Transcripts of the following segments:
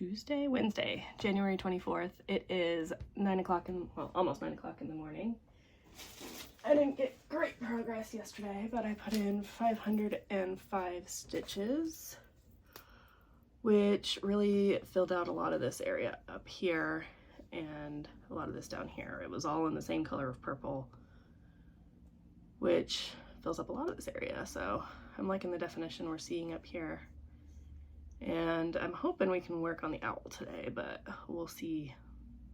Wednesday, January 24th. It is 9 o'clock almost 9 o'clock in the morning. I didn't get great progress yesterday, but I put in 505 stitches, which really filled out a lot of this area up here and a lot of this down here. It was all in the same color of purple, which fills up a lot of this area. So I'm liking the definition we're seeing up here. And I'm hoping we can work on the owl today, but we'll see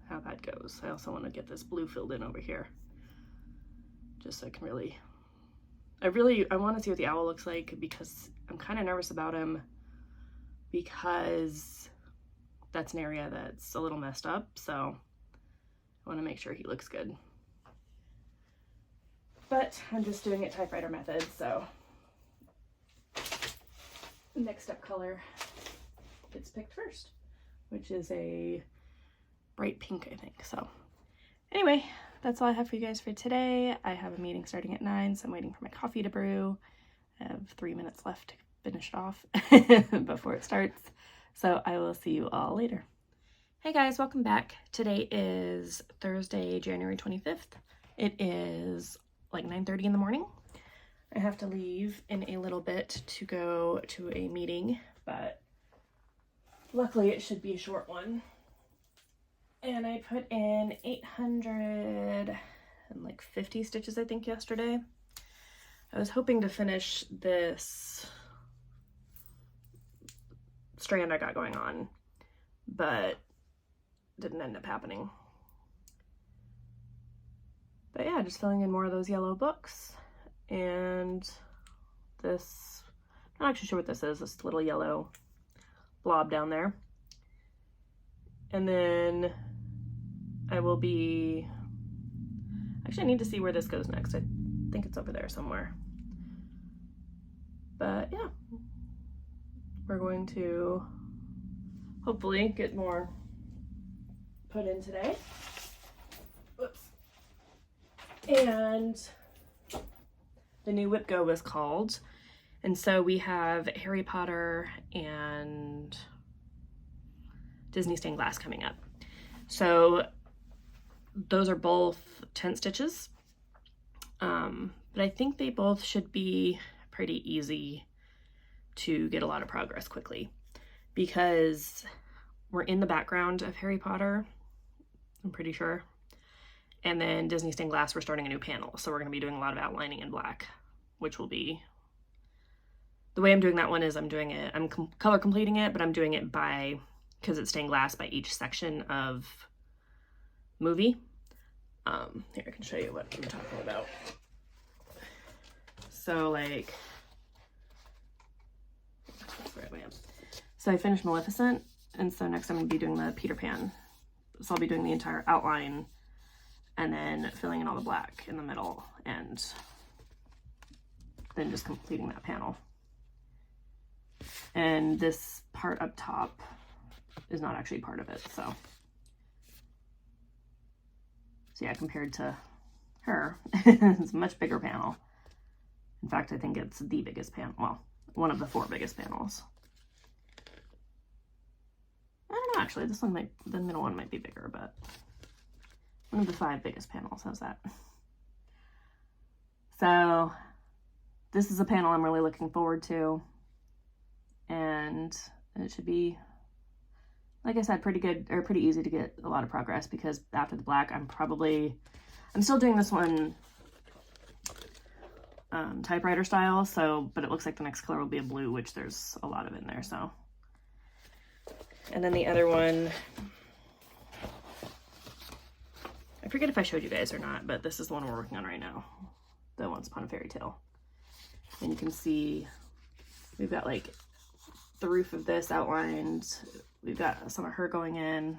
how that goes. I also want to get this blue filled in over here, just so I can I want to see what the owl looks like, because I'm kind of nervous about him, because that's an area that's a little messed up, so I want to make sure he looks good. But I'm just doing it typewriter method, so next up color gets picked first, which is a bright pink, I think. So anyway, that's all I have for you guys for today. I have a meeting starting at 9, so I'm waiting for my coffee to brew. I have 3 minutes left to finish it off before it starts. So I will see you all later. Hey guys, welcome back. Today is Thursday, January 25th. It is like 9:30 in the morning. I have to leave in a little bit to go to a meeting, but luckily it should be a short one. And I put in 850 stitches, I think, yesterday. I was hoping to finish this strand I got going on, but didn't end up happening. But yeah, just filling in more of those yellow books. And this, I'm not actually sure what this is, this little yellow blob down there. And then I will be, actually I need to see where this goes next. I think it's over there somewhere. But yeah, we're going to hopefully get more put in today. Whoops. And the new whip go was called, and so we have Harry Potter and Disney stained glass coming up. So those are both 10 stitches, but I think they both should be pretty easy to get a lot of progress quickly, because we're in the background of Harry Potter, I'm pretty sure. And then Disney stained glass, we're starting a new panel. So we're going to be doing a lot of outlining in black, which will be, the way I'm doing that one is I'm color completing it, but I'm doing it because it's stained glass, by each section of movie. Here, I can show you what I'm talking about. So like, so I finished Maleficent, and so next I'm going to be doing the Peter Pan. So I'll be doing the entire outline, and then filling in all the black in the middle, and then just completing that panel. And this part up top is not actually part of it, so yeah, compared to her, it's a much bigger panel. In fact, I think it's the biggest panel, well, one of the 4 biggest panels. I don't know, actually, this one the middle one might be bigger, but one of the 5 biggest panels. How's that? So this is a panel I'm really looking forward to, and it should be, like I said, pretty good, or pretty easy to get a lot of progress, because after the black, I'm still doing this one typewriter style, so, but it looks like the next color will be a blue, which there's a lot of in there, so. And then the other one, I forget if I showed you guys or not, but this is the one we're working on right now, the Once Upon a Fairy Tale. And you can see we've got like the roof of this outlined, we've got some of her going in.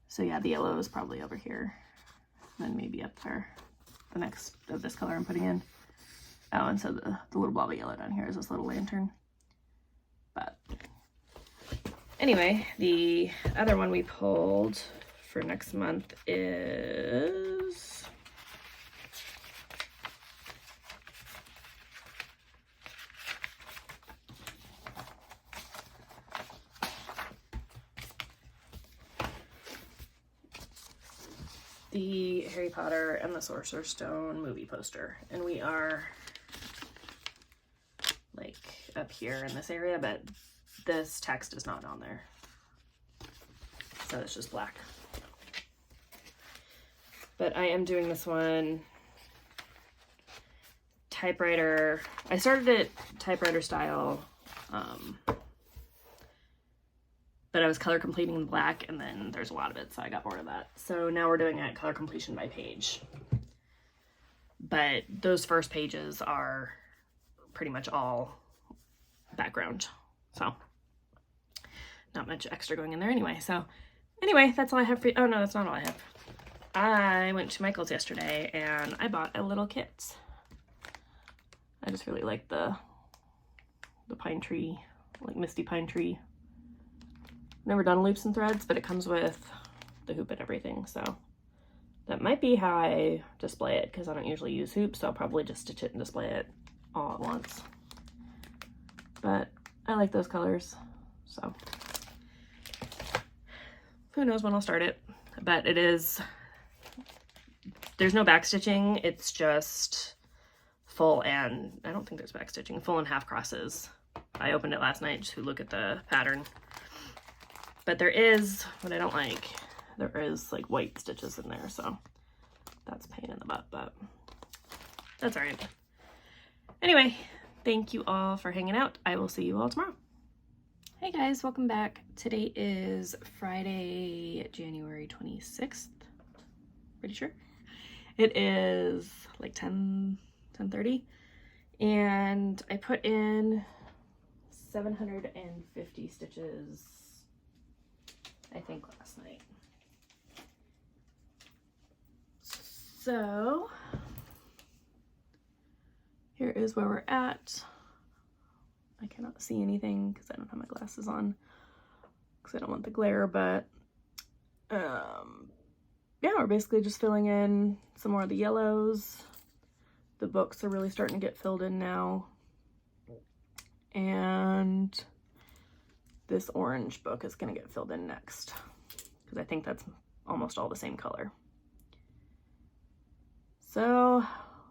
So yeah, the yellow is probably over here, and then maybe up there, the next of this color I'm putting in. Oh, and so the little blob of yellow down here is this little lantern. But anyway, the other one we pulled for next month is the Harry Potter and the Sorcerer's Stone movie poster. And we are like up here in this area, but this text is not on there. So it's just black. But I am doing this one typewriter. I started it typewriter style, but I was color completing in black, and then there's a lot of it, so I got bored of that. So now we're doing it color completion by page. But those first pages are pretty much all background, so not much extra going in there anyway. So anyway, that's all I have for you. Oh no, that's not all I have. I went to Michael's yesterday and I bought a little kit. I just really like the pine tree, like misty pine tree. Never done loops and threads, but it comes with the hoop and everything, so that might be how I display it, because I don't usually use hoops, so I'll probably just stitch it and display it all at once. But I like those colors, so who knows when I'll start it. But it is, there's no back stitching, it's just full, and I don't think there's back stitching, full and half crosses. I opened it last night just to look at the pattern. But there is, what I don't like, there is like white stitches in there, so that's a pain in the butt, but that's all right. Anyway, thank you all for hanging out. I will see you all tomorrow. Hey guys, welcome back. Today is Friday, January 26th. Pretty sure. It is like 10:30, and I put in 750 stitches, I think, last night. So here is where we're at. I cannot see anything because I don't have my glasses on because I don't want the glare, but yeah, we're basically just filling in some more of the yellows. The books are really starting to get filled in now. And this orange book is going to get filled in next, because I think that's almost all the same color. So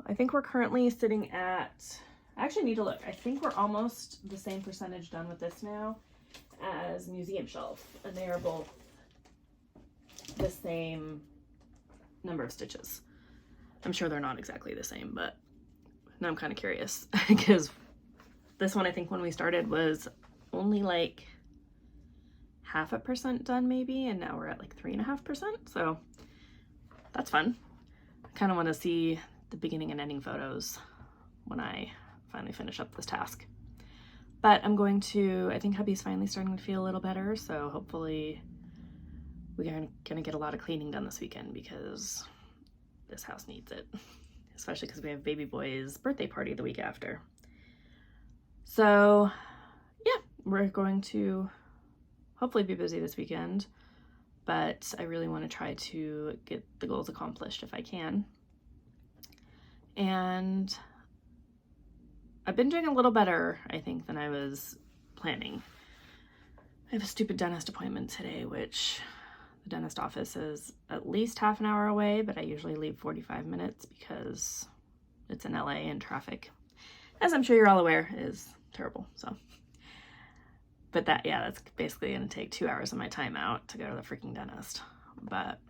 I think we're currently sitting at, I actually need to look, I think we're almost the same percentage done with this now as Museum Shelf, and they are both the same number of stitches. I'm sure they're not exactly the same, but now I'm kind of curious because this one, I think when we started was only like 0.5% done maybe, and now we're at like 3.5%, so that's fun. I kind of want to see the beginning and ending photos when I finally finish up this task. But I'm going to, I think hubby's finally starting to feel a little better, so hopefully we're gonna get a lot of cleaning done this weekend, because this house needs it, especially because we have baby boy's birthday party the week after. So yeah, we're going to hopefully be busy this weekend, but I really want to try to get the goals accomplished if I can. And I've been doing a little better, I think, than I was planning. I have a stupid dentist appointment today, which the dentist office is at least half an hour away, but I usually leave 45 minutes because it's in LA and traffic, as I'm sure you're all aware, is terrible. So, but that, yeah, that's basically going to take 2 hours of my time out to go to the freaking dentist. But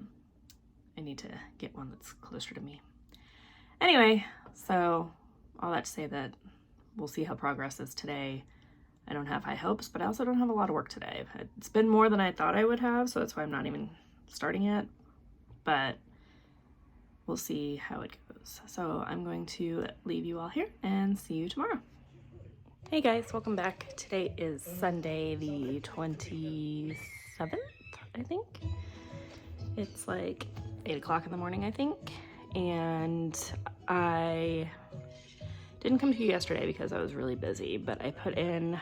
I need to get one that's closer to me. Anyway, so all that to say that we'll see how progress is today. I don't have high hopes, but I also don't have a lot of work today. It's been more than I thought I would have, so that's why I'm not even starting yet. But we'll see how it goes. So I'm going to leave you all here and see you tomorrow. Hey guys, welcome back. Today is Sunday the 27th, I think. It's like 8 o'clock in the morning, I think. And I didn't come to you yesterday because I was really busy, but I put in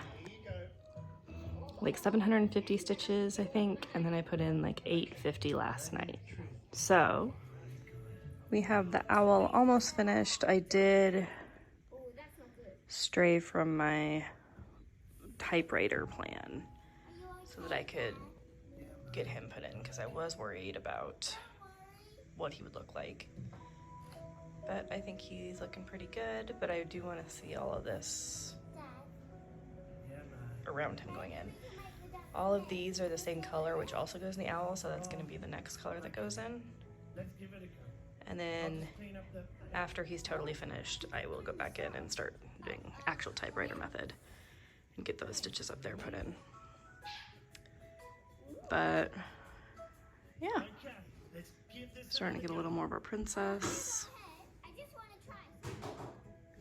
like 750 stitches, I think, and then I put in like 850 last night. So we have the owl almost finished. I did stray from my typewriter plan so that I could get him put in, because I was worried about what he would look like. But I think he's looking pretty good, but I do want to see all of this around him going in. All of these are the same color, which also goes in the owl, so that's going to be the next color that goes in. And then after he's totally finished, I will go back in and start doing actual typewriter method and get those stitches up there put in. But yeah, starting to get a little more of a princess.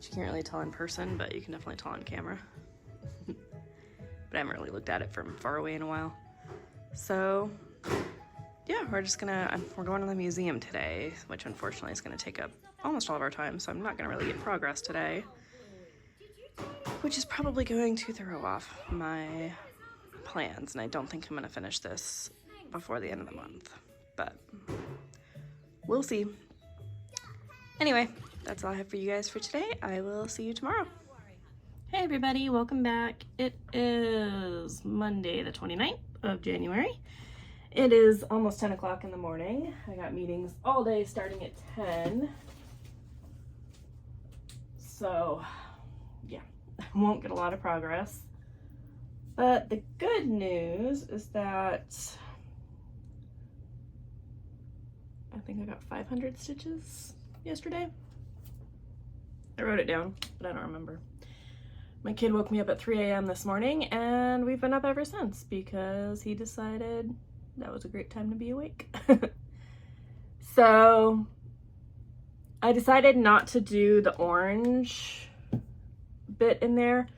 You can't really tell in person, but you can definitely tell on camera. But I haven't really looked at it from far away in a while. So yeah, we're going to the museum today, which unfortunately is going to take up almost all of our time, so I'm not going to really get progress today, which is probably going to throw off my plans, and I don't think I'm going to finish this before the end of the month, but we'll see. Anyway, that's all I have for you guys for today. I will see you tomorrow. Hey everybody, welcome back. It is Monday the 29th of January. It is almost 10 o'clock in the morning. I got meetings all day starting at 10. So yeah, I won't get a lot of progress. But the good news is that I think I got 500 stitches yesterday. I wrote it down, but I don't remember. My kid woke me up at 3 a.m. this morning, and we've been up ever since because he decided that was a great time to be awake. So I decided not to do the orange bit in there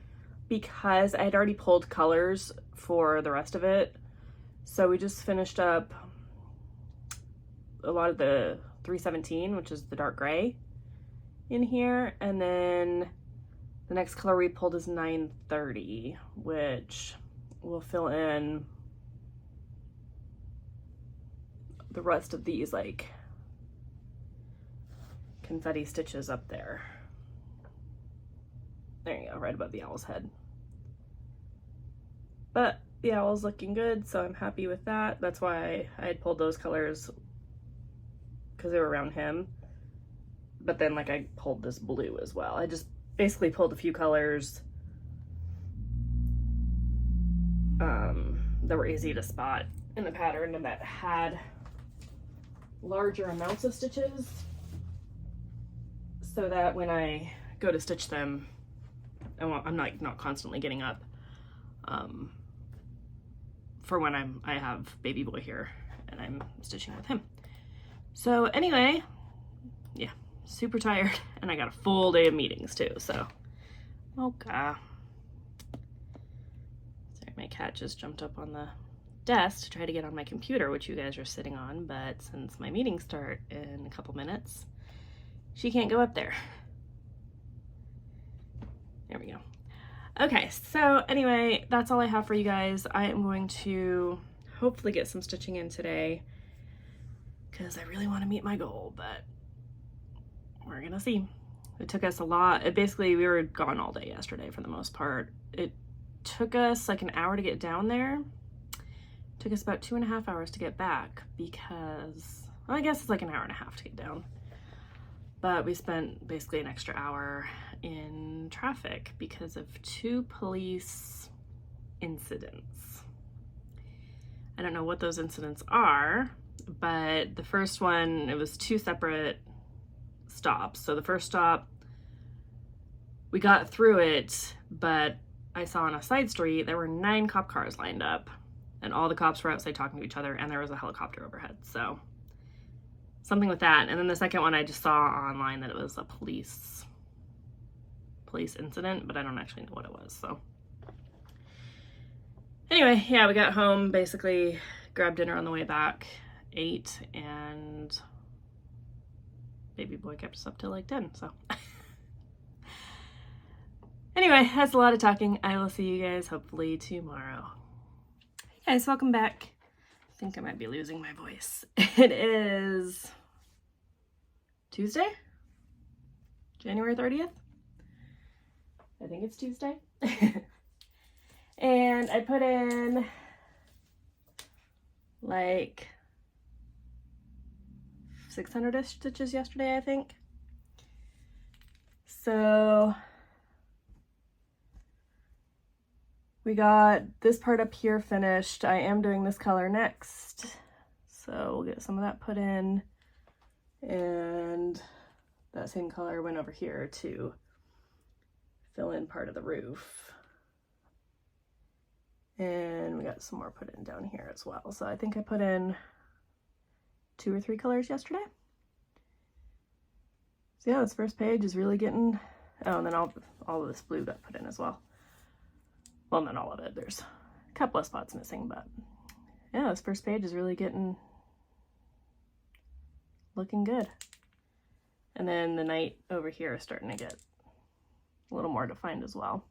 because I had already pulled colors for the rest of it. So we just finished up a lot of the 317, which is the dark gray in here, and then the next color we pulled is 930, which will fill in the rest of these like confetti stitches up there. There you go, right above the owl's head. But the owl's looking good, so I'm happy with that. That's why I had pulled those colors, because they were around him. But then like I pulled this blue as well. I just basically pulled a few colors that were easy to spot in the pattern and that had larger amounts of stitches, so that when I go to stitch them, I'm not constantly getting up for when I have baby boy here and I'm stitching with him. So anyway, yeah, super tired, and I got a full day of meetings too, so okay. Sorry, my cat just jumped up on the desk to try to get on my computer, which you guys are sitting on, but since my meetings start in a couple minutes, she can't go up there. There we go. Okay, so anyway, that's all I have for you guys. I am going to hopefully get some stitching in today because I really want to meet my goal, but we're gonna see. It took us a lot. We were gone all day yesterday for the most part. It took us like an hour to get down there. It took us about 2.5 hours to get back because, well, I guess it's like an hour and a half to get down. But we spent basically an extra hour in traffic because of 2 police incidents. I don't know what those incidents are, but the first one, it was 2 separate stops. So the first stop, we got through it, but I saw on a side street there were 9 cop cars lined up, and all the cops were outside talking to each other, and there was a helicopter overhead. So something with that. And then the second one, I just saw online that it was a police incident, but I don't actually know what it was. So anyway, yeah, we got home, basically grabbed dinner on the way back, ate, and baby boy kept us up till like 10, so. Anyway, that's a lot of talking. I will see you guys hopefully tomorrow. Hey guys, welcome back. I think I might be losing my voice. It is Tuesday, January 30th. I think it's Tuesday. And I put in like 600-ish stitches yesterday, I think. So we got this part up here finished. I am doing this color next. So we'll get some of that put in, and that same color went over here to fill in part of the roof. And we got some more put in down here as well. So I think I put in 2 or 3 colors yesterday. So yeah, this first page is really getting, oh, and then all of this blue got put in as well. Well, not all of it, there's a couple of spots missing, but yeah, this first page is really looking good. And then the night over here is starting to get a little more defined as well.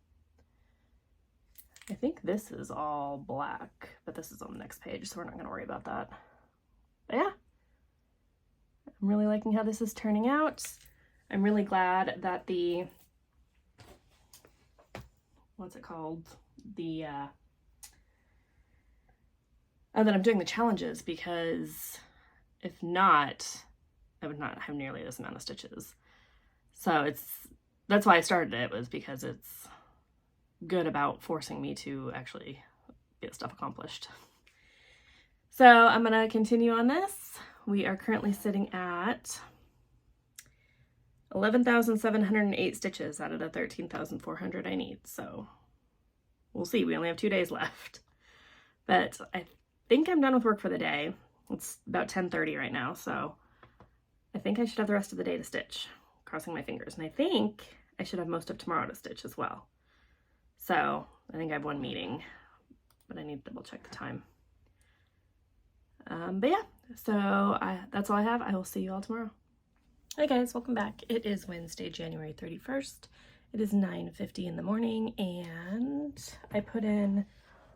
I think this is all black, but this is on the next page, so we're not going to worry about that. But yeah, I'm really liking how this is turning out. I'm really glad that the, what's it called? The, that I'm doing the challenges, because if not, I would not have nearly this amount of stitches. So that's why I started it, was because it's good about forcing me to actually get stuff accomplished. So I'm gonna continue on this. We are currently sitting at 11,708 stitches out of the 13,400 I need. So we'll see. We only have 2 days left, but I think I'm done with work for the day. It's about 10:30 right now, so I think I should have the rest of the day to stitch, crossing my fingers. And I think I should have most of tomorrow to stitch as well. So I think I have 1 meeting, but I need to double check the time. But yeah, so that's all I have. I will see you all tomorrow. Hi guys, welcome back. It is Wednesday, January 31st. It is 9:50 in the morning, and I put in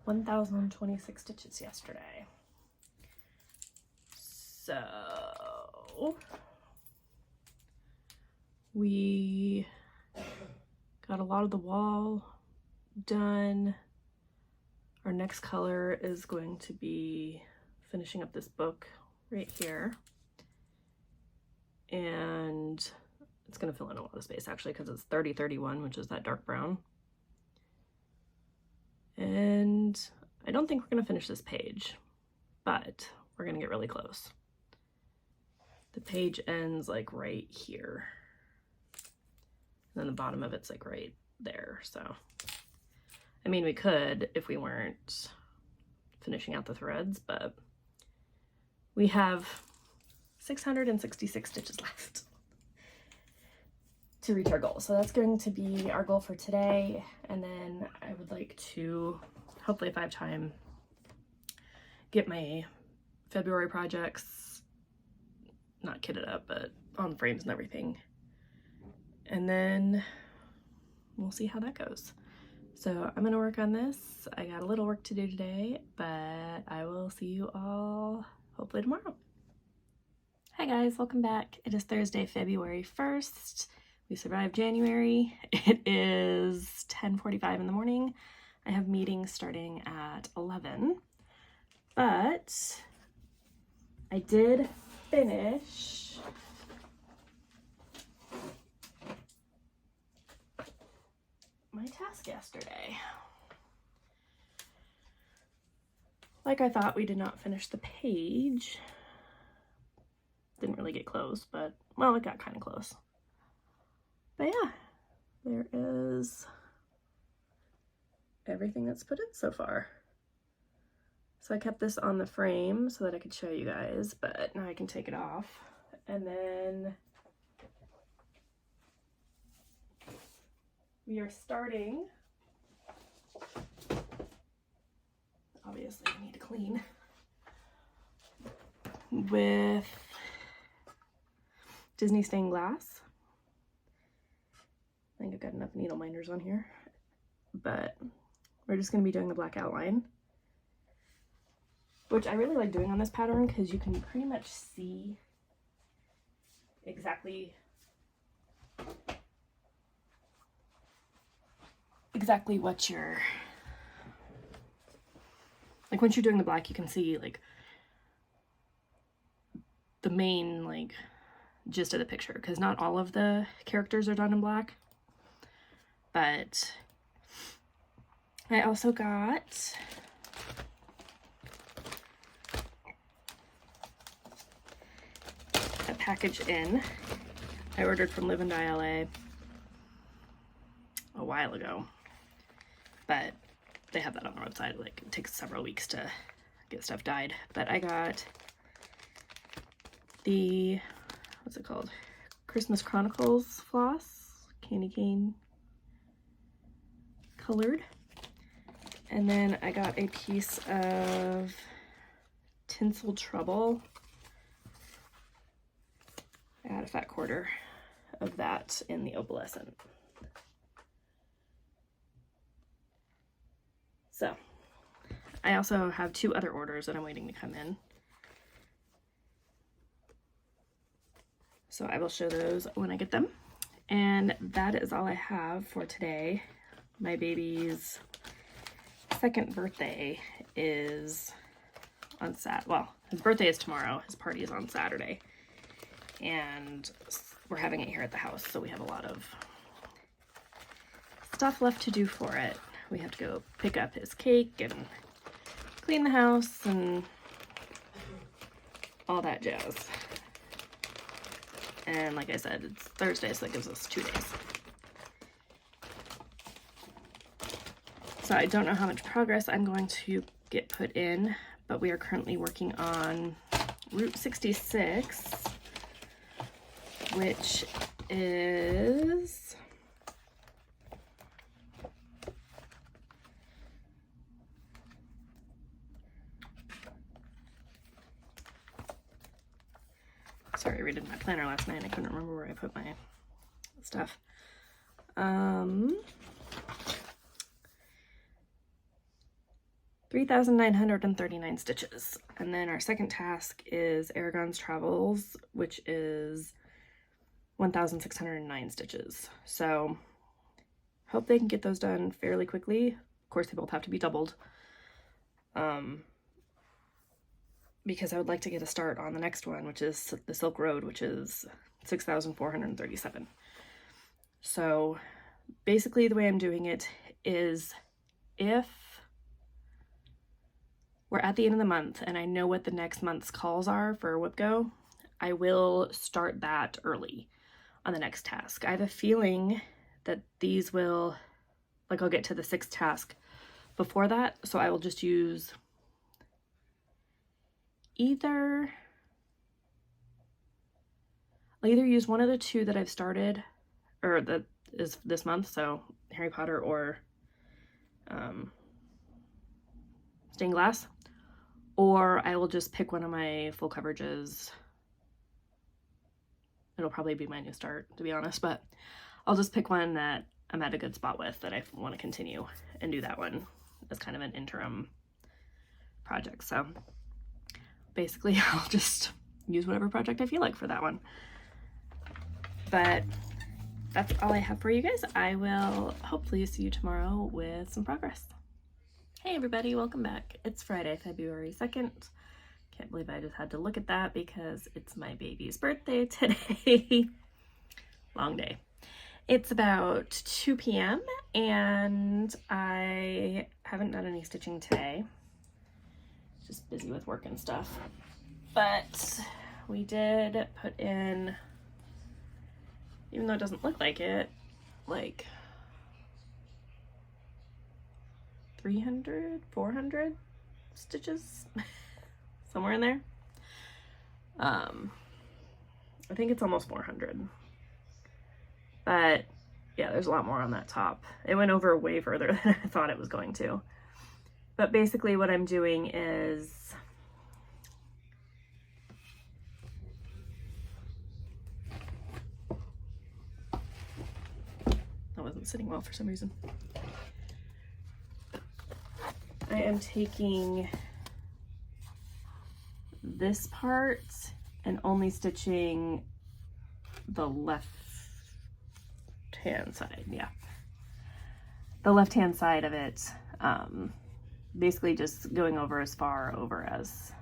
1,026 stitches yesterday. So we got a lot of the wall done. Our next color is going to be finishing up this book right here, and it's going to fill in a lot of space actually, because it's 3031, which is that dark brown. And I don't think we're going to finish this page, but we're going to get really close. The page ends like right here, and then the bottom of it's like right there. So I mean, we could if we weren't finishing out the threads, but we have 666 stitches left to reach our goal. So that's going to be our goal for today. And then I would like to, hopefully if I have time, get my February projects, not kitted up, but on the frames and everything. And then we'll see how that goes. So I'm gonna work on this. I got a little work to do today, but I will see you all hopefully tomorrow. Hi guys, welcome back. It is Thursday, February 1st. We survived January. It is 10:45 in the morning. I have meetings starting at 11, but I did finish my task yesterday. Like I thought, we did not finish the page. Didn't really get close, but well, it got kind of close. But yeah, there is everything that's put in so far. So I kept this on the frame so that I could show you guys, but now I can take it off. And then we are starting, obviously I need to clean, with Disney stained glass. I think I've got enough needle minders on here, but we're just going to be doing the black outline, which I really like doing on this pattern because you can pretty much see exactly what you're, like once you're doing the black, you can see like the main like gist of the picture, because not all of the characters are done in black. But I also got a package in. I ordered from Live and Die LA a while ago, but they have that on their website. Like, it takes several weeks to get stuff dyed. But I got the, what's it called? Christmas Chronicles floss, candy cane colored. And then I got a piece of Tinsel Trouble. I got a fat quarter of that in the opalescent. So I also have 2 other orders that I'm waiting to come in. So I will show those when I get them. And that is all I have for today. My baby's 2nd birthday is on well, his birthday is tomorrow. His party is on Saturday. And we're having it here at the house, so we have a lot of stuff left to do for it. We have to go pick up his cake and clean the house and all that jazz. And like I said, it's Thursday, so that gives us 2 days. So I don't know how much progress I'm going to get put in, but we are currently working on Route 66, which is sorry, I redid my planner last night. I couldn't remember where I put my stuff. 3,939 stitches. And then our second task is Aragon's Travels, which is 1,609 stitches. So hope they can get those done fairly quickly. Of course, they both have to be doubled. Because I would like to get a start on the next one, which is the Silk Road, which is 6,437. So basically the way I'm doing it is, if we're at the end of the month and I know what the next month's calls are for WIPGO, I will start that early on the next task. I have a feeling that these will, like, I'll get to the 6th task before that, so I will just use I'll either use one of the 2 that I've started, or that is this month, so Harry Potter or Stained Glass, or I will just pick one of my full coverages. It'll probably be my new start, to be honest, but I'll just pick one that I'm at a good spot with, that I want to continue, and do that one as kind of an interim project. So basically I'll just use whatever project I feel like for that one. But that's all I have for you guys. I will hopefully see you tomorrow with some progress. Hey everybody, welcome back. It's Friday, February 2nd. Can't believe I just had to look at that because it's my baby's birthday today. Long day. It's about 2 p.m. and I haven't done any stitching today. Just busy with work and stuff. But we did put in, even though it doesn't look like it, like 300, 400 stitches, somewhere in there. I think it's almost 400. But yeah, there's a lot more on that top. It went over way further than I thought it was going to. But basically what I'm doing is that wasn't sitting well for some reason. I am taking this part and only stitching the left hand side. Yeah, the left hand side of it. Basically just going over as far over as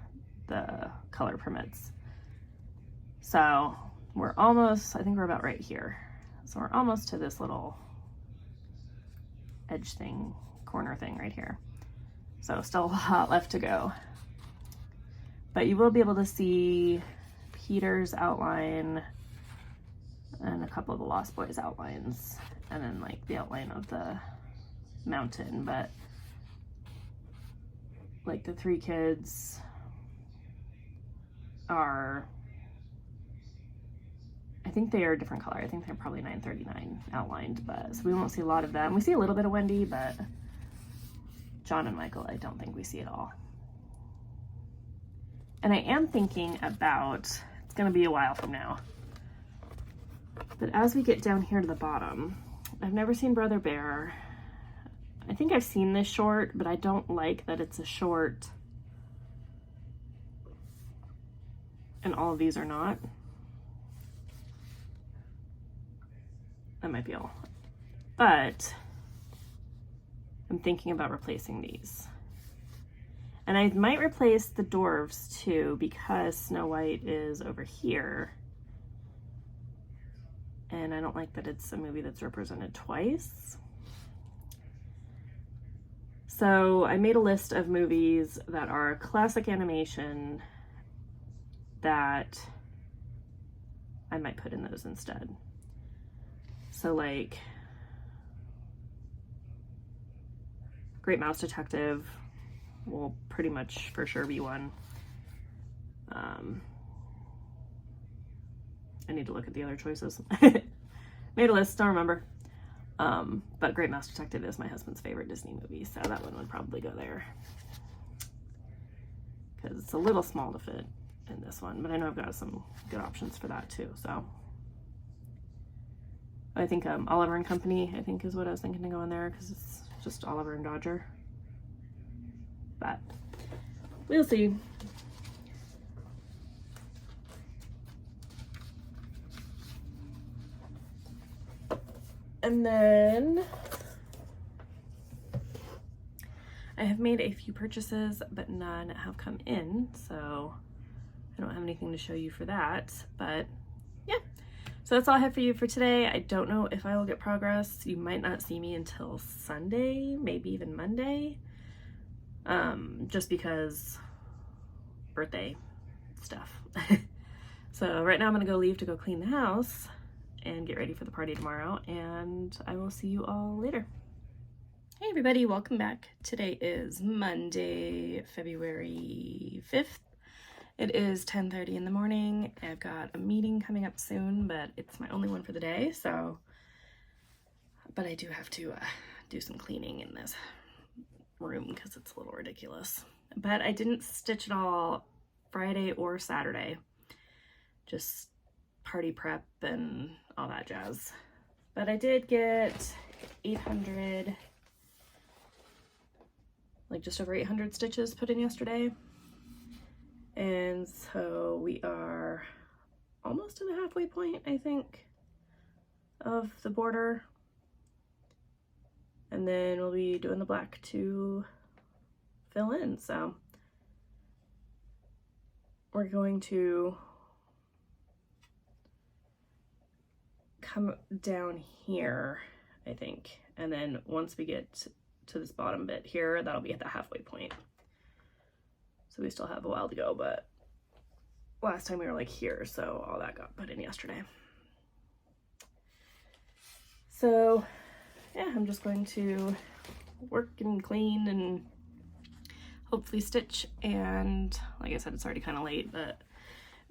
the color permits. So we're almost, I think we're about right here. So we're almost to this little edge thing, corner thing right here. So still a lot left to go. But you will be able to see Peter's outline and a couple of the Lost Boys outlines, and then like the outline of the mountain. But like the three kids are, I think they are a different color. I think they're probably 939 outlined, but so we won't see a lot of them. We see a little bit of Wendy, but John and Michael, I don't think we see at all. And I am thinking about, it's gonna be a while from now, but as we get down here to the bottom, I've never seen Brother Bear. I think I've seen this short, but I don't like that it's a short and all of these are not. That might be all. But I'm thinking about replacing these. And I might replace the dwarves too, because Snow White is over here. And I don't like that it's a movie that's represented twice. So I made a list of movies that are classic animation that I might put in those instead. So like Great Mouse Detective will pretty much for sure be one. I need to look at the other choices. Made a list, don't remember. But Great Mouse Detective is my husband's favorite Disney movie, so that one would probably go there. Because it's a little small to fit in this one, but I know I've got some good options for that too, so. I think Oliver and Company, I think is what I was thinking to go in there, because it's just Oliver and Dodger. But we'll see. And then I have made a few purchases, but none have come in, so I don't have anything to show you for that, but yeah. So that's all I have for you for today. I don't know if I will get progress. You might not see me until Sunday, maybe even Monday, just because birthday stuff. So right now I'm gonna leave to go clean the house and get ready for the party tomorrow, and I will see you all later. Hey everybody, welcome back. Today is Monday, February 5th. It is 10:30 in the morning. I've got a meeting coming up soon, but it's my only one for the day, so, but I do have to do some cleaning in this room because it's a little ridiculous. But I didn't stitch it all Friday or Saturday, just party prep and all that jazz. But I did get 800, like just over 800 stitches put in yesterday. And so we are almost to the halfway point, I think, of the border. And then we'll be doing the black to fill in. So we're going to come down here, I think. And then once we get to this bottom bit here, that'll be at the halfway point. So we still have a while to go, but last time we were like here, so all that got put in yesterday. So yeah, I'm just going to work and clean and hopefully stitch. And like I said, it's already kind of late, but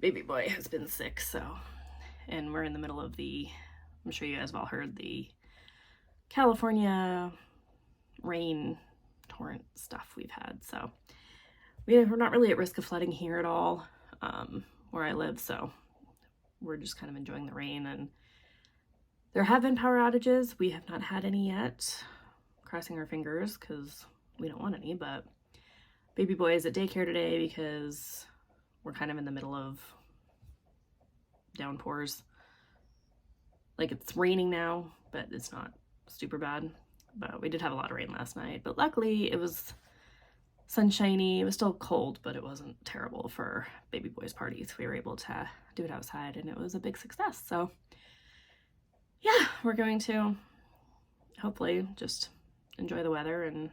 baby boy has been sick, so, and we're in the middle of the, I'm sure you guys have all heard the California rain torrent stuff we've had, so we're not really at risk of flooding here at all, where I live, so we're just kind of enjoying the rain. And there have been power outages. We have not had any yet, crossing our fingers because we don't want any, but baby boy is at daycare today because we're kind of in the middle of downpours. Like, it's raining now, but it's not super bad. But we did have a lot of rain last night, but luckily it was sunshiny. It was still cold, but it wasn't terrible for baby boys' parties. We were able to do it outside and it was a big success. So yeah, we're going to hopefully just enjoy the weather and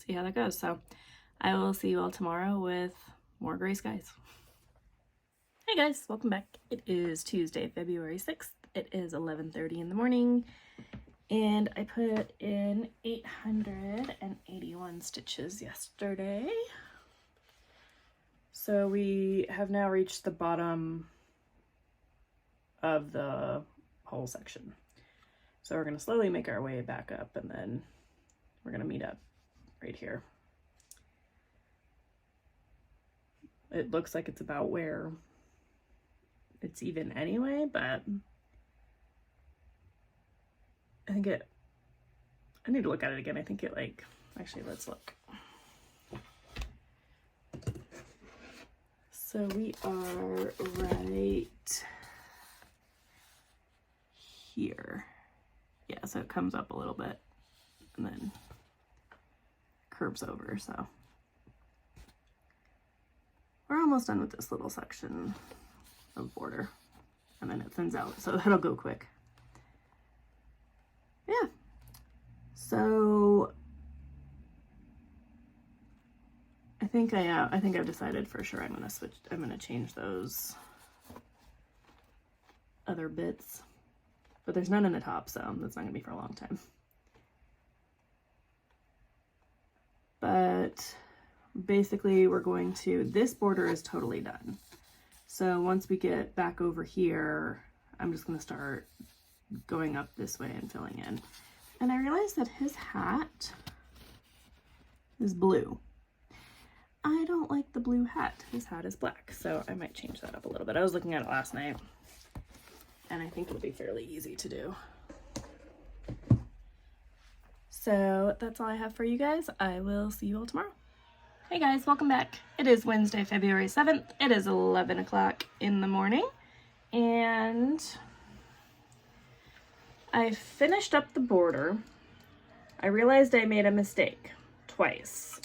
see how that goes. So I will see you all tomorrow with more gray skies. Hey guys, welcome back. It is Tuesday, February 6th. It is 11:30 in the morning and I put in 881 stitches yesterday. So we have now reached the bottom of the whole section. So we're going to slowly make our way back up and then we're going to meet up right here. It looks like it's about where it's even anyway, but I need to look at it again. I think it like, actually let's look. So we are right here. Yeah, so it comes up a little bit and then curves over, so we're almost done with this little section of border and then it thins out, so that'll go quick. Yeah, so I think I've decided for sure I'm gonna change those other bits. But there's none in the top, so that's not going to be for a long time. But basically we're going to, this border is totally done. So once we get back over here, I'm just going to start going up this way and filling in. And I realized that his hat is blue. I don't like the blue hat. His hat is black, so I might change that up a little bit. I was looking at it last night. And I think it'll be fairly easy to do. So that's all I have for you guys. I will see you all tomorrow. Hey guys, welcome back. It is Wednesday, February 7th. It is 11 o'clock in the morning. And I finished up the border. I realized I made a mistake twice.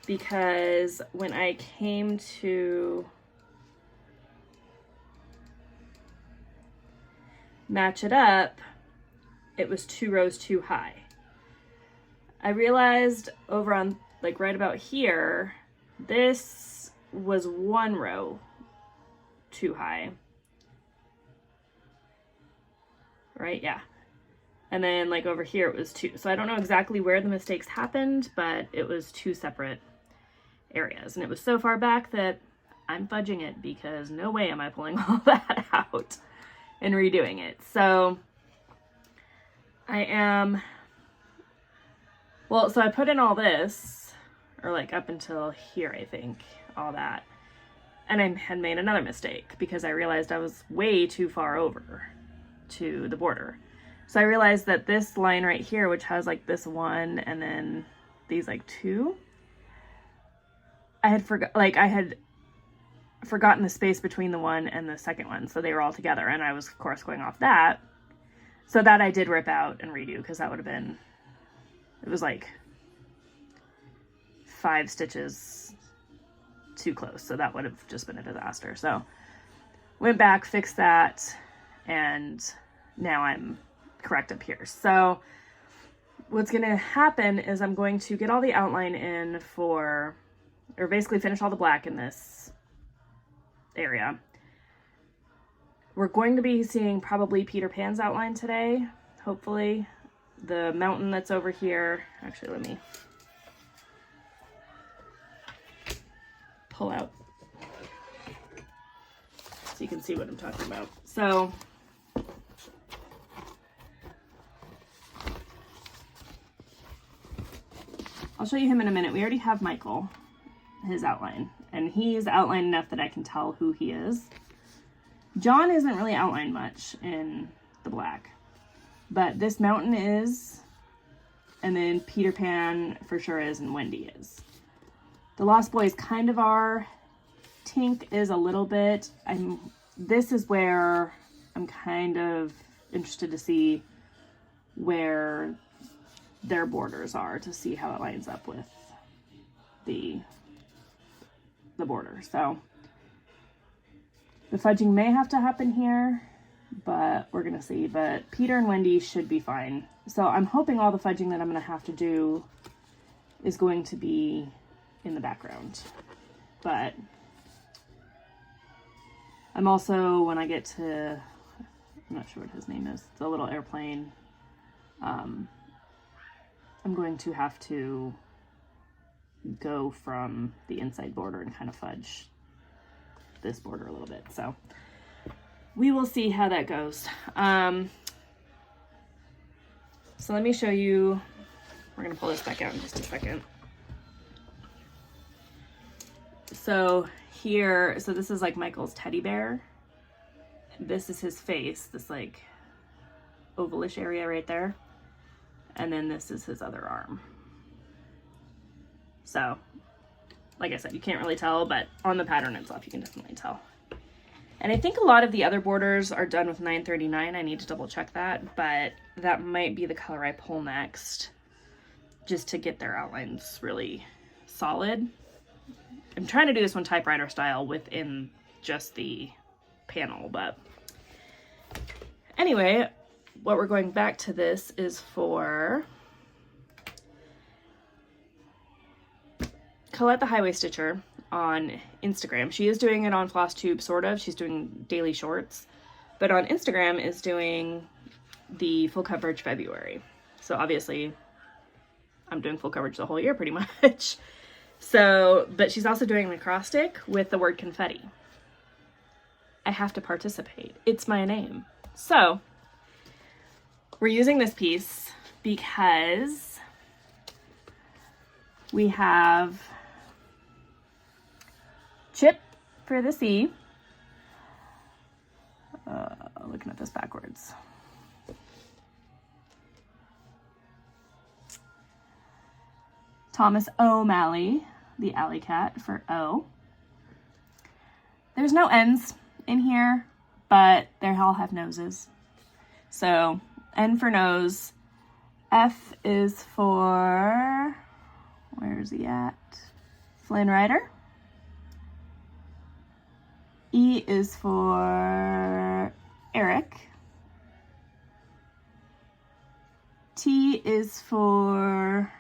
Because when I came to match it up, it was 2 rows too high. I realized over on like right about here, this was 1 row too high. Right? Yeah. And then like over here it was 2. So I don't know exactly where the mistakes happened, but it was 2 separate areas. And it was so far back that I'm fudging it because no way am I pulling all that out and redoing it. So I am, well, so I put in all this, or like up until here, I think, all that. And I had made another mistake because I realized I was way too far over to the border. So I realized that this line right here, which has like this 1 and then these like 2, I had forgotten the space between the 1 and the second one, so they were all together, and I was of course going off that, so that I did rip out and redo because that would have been, it was like 5 stitches too close, so that would have just been a disaster. So went back, fixed that, and now I'm correct up here. So what's going to happen is I'm going to get all the outline in for, or basically finish all the black in this area. We're going to be seeing probably Peter Pan's outline today, hopefully. The mountain that's over here, actually let me pull out so you can see what I'm talking about. So I'll show you him in a minute. We already have Michael, his outline, and he's outlined enough that I can tell who he is. John isn't really outlined much in the black, but this mountain is, and then Peter Pan for sure is, and Wendy is. The Lost Boys kind of are. Tink is a little bit. This is where I'm kind of interested to see where their borders are, to see how it lines up with the border. So the fudging may have to happen here, but we're gonna see. But Peter and Wendy should be fine. So I'm hoping all the fudging that I'm gonna have to do is going to be in the background. But I'm also, when I get to, I'm not sure what his name is, the little airplane, I'm going to have to go from the inside border and kind of fudge this border a little bit. So we will see how that goes. So let me show you, we're gonna pull this back out in just a second. So here, so this is like Michael's teddy bear. This is his face, this like ovalish area right there. And then this is his other arm. So, like I said, you can't really tell, but on the pattern itself, you can definitely tell. And I think a lot of the other borders are done with 939. I need to double check that, but that might be the color I pull next, just to get their outlines really solid. I'm trying to do this one typewriter style within just the panel, but anyway, what we're going back to this is for Colette the Highway Stitcher on Instagram. She is doing it on Flosstube, sort of. She's doing daily shorts, but on Instagram is doing the full coverage February. So obviously I'm doing full coverage the whole year pretty much. So, but she's also doing an acrostic with the word confetti. I have to participate. It's my name. So we're using this piece because we have Chip for the C. Looking at this backwards. Thomas O'Malley, the alley cat for O. There's no N's in here, but they all have noses. So N for nose. F is for, where's he at? Flynn Rider. E is for Eric. T is for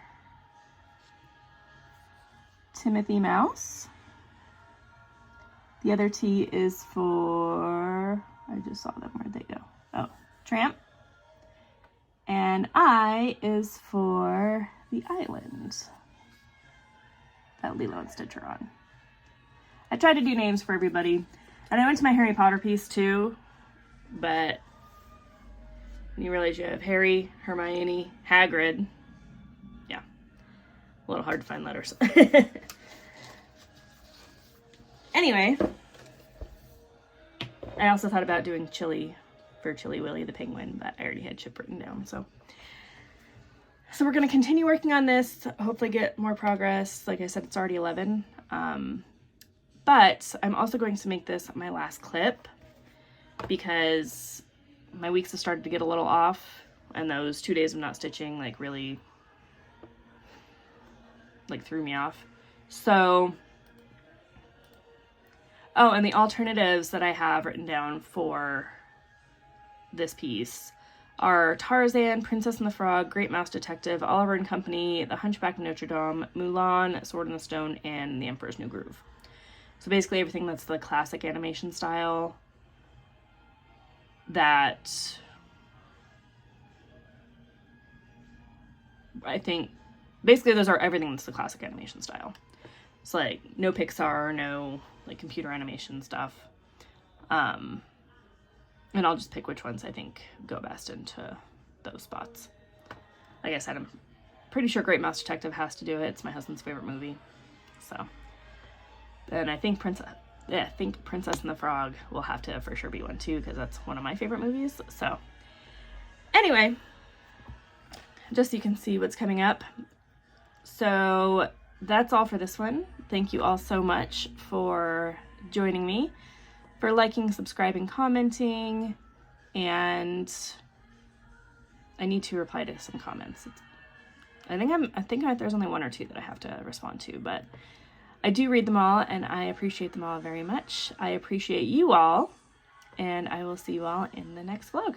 Timothy Mouse. The other T is for, I just saw them, where'd they go? Oh, Tramp. And I is for the island that Lilo and Stitch are on. I tried to do names for everybody. And I went to my Harry Potter piece too, but when you realize you have Harry, Hermione, Hagrid, yeah, a little hard to find letters. Anyway, I also thought about doing Chili for Chili Willy the penguin, but I already had Chip written down, so we're going to continue working on this, hopefully get more progress. Like I said, it's already 11. But I'm also going to make this my last clip because my weeks have started to get a little off, and those 2 days of not stitching like really like threw me off. So, oh, and the alternatives that I have written down for this piece are Tarzan, Princess and the Frog, Great Mouse Detective, Oliver and Company, The Hunchback of Notre Dame, Mulan, Sword in the Stone, and The Emperor's New Groove. So basically everything that's the classic animation style that I think, basically those are everything that's the classic animation style. It's like no Pixar, no like computer animation stuff. And I'll just pick which ones I think go best into those spots. Like I said, I'm pretty sure Great Mouse Detective has to do it. It's my husband's favorite movie. So, and I think Princess and the Frog will have to for sure be one too, because that's one of my favorite movies. So anyway, just so you can see what's coming up. So that's all for this one. Thank you all so much for joining me, for liking, subscribing, commenting, and I need to reply to some comments. I think there's only 1 or 2 that I have to respond to, but I do read them all, and I appreciate them all very much. I appreciate you all, and I will see you all in the next vlog.